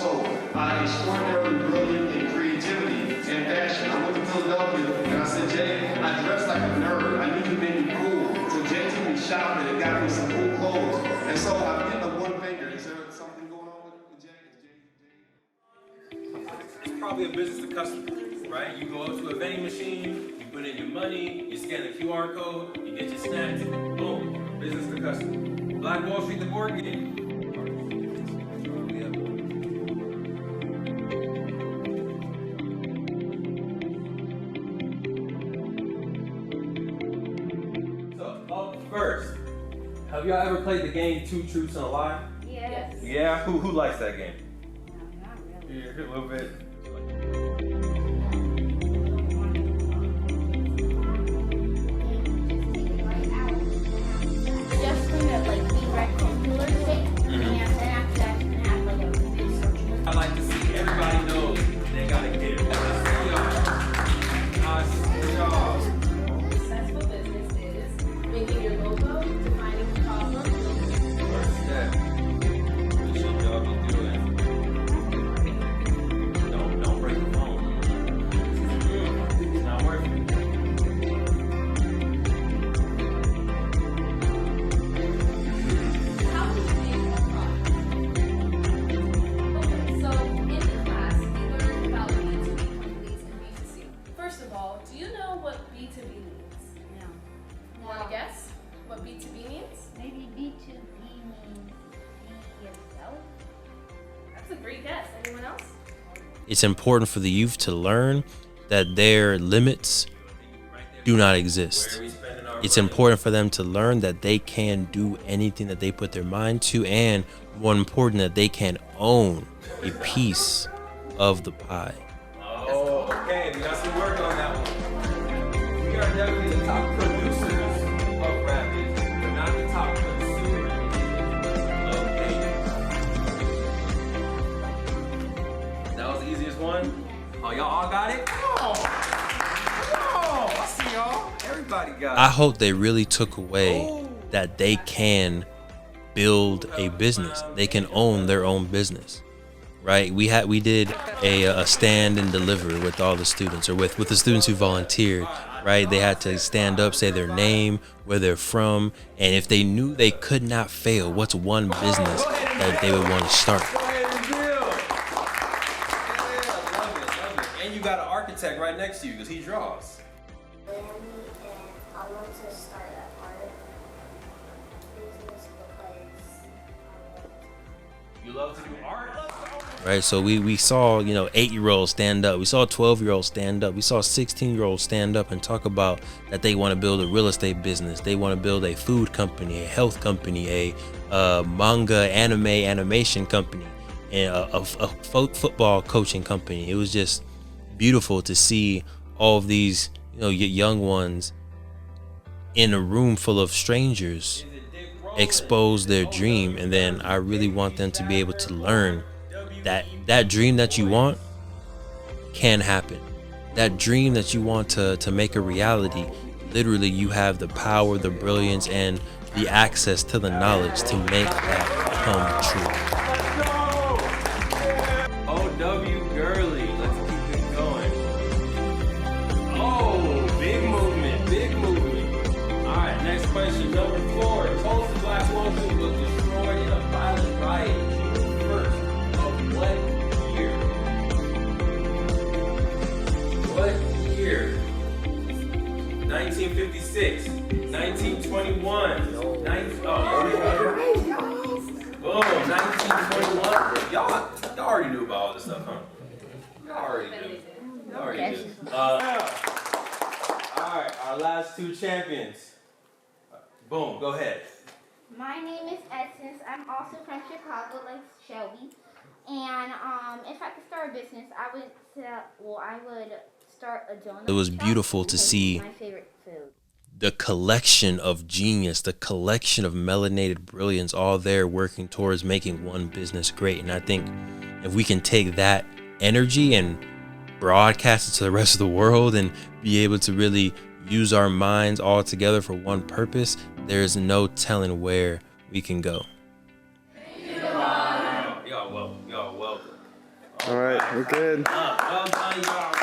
also extraordinarily brilliant in creativity and fashion. I went to Philadelphia and I said, Jay, I dress like a nerd. I knew you made me cool. So Jay took me shopping and got me some cool clothes. And so I've given him one finger. Is there something going on with Jay? It's probably a business to customer, right? You go up to a vending machine, you put in your money, you scan the QR code, you get your snacks, boom, business to customer. Black Wall Street, the board game. So, up first, have y'all ever played the game Two Truths and a Lie? Yes. Yeah? Who likes that game? No, not really. Yeah, a little bit. Just gonna like be rectangular shape, and then after that, you can have like a big circle. I like to see everybody knows they gotta get it. I see y'all. I see y'all. Successful business is making your logo, defining the problem. First step. What should y'all be doing? Don't break the phone. It's not working. How do you make a product? Okay, so in the class, we learned about B2B companies and B2C. First of all, do you know what B2B means? No. You want to guess what B2B means? Maybe B2B means be yourself. That's a great guess. Anyone else? It's important for the youth to learn that their limits do not exist. It's important for them to learn that they can do anything that they put their mind to, and more important, that they can own a piece of the pie. Oh, okay. We got some work on that one. We are definitely the top producers of rap music, but not the top consumers. Okay. That was the easiest one? Oh, y'all all got it? Oh, I see y'all. Everybody got it. I hope they really took away that they can build a business. They can own their own business, right? We did a stand and deliver with all the students, or with the students who volunteered, right? They had to stand up, say their name, where they're from, and if they knew they could not fail, what's one business that they would want to start? Go ahead and build. Yeah, love it. And you got an architect right next to you because he draws. And I want to start an art business because You love to do art? Right, so we saw 8-year-olds stand up, we saw 12-year-olds stand up, we saw 16-year-olds stand up and talk about that they want to build a real estate business, they want to build a food company, a health company, a manga animation company, and a football coaching company. It was just beautiful to see all of these young ones in a room full of strangers expose their dream, and then I really want them to be able to learn that dream that you want can happen. That dream that you want to make a reality, literally you have the power, the brilliance, and the access to the knowledge to make that come true. O.W. Gurley, let's keep it going. Oh, big movement, big movement. All right, next question, number 4. Tulsa Black Wall Street was destroyed in a violent riot June 1st of what year? What year? 1956, 1921, Boom, 1921. Y'all already knew about all this stuff, huh? Y'all already knew. Y'all already knew. All right, our last 2 champions. Boom, go ahead. My name is Essence. I'm also from Chicago, like Shelby. And if I could start a business, I would start a donut. It was shop beautiful to because see it's my favorite food. the collection of genius, the collection of melanated brilliance, all there working towards making one business great. And I think if we can take that energy and broadcast it to the rest of the world and be able to really use our minds all together for one purpose, there's no telling where we can go. Y'all welcome. Y'all welcome. All right, we're good. Well done, y'all.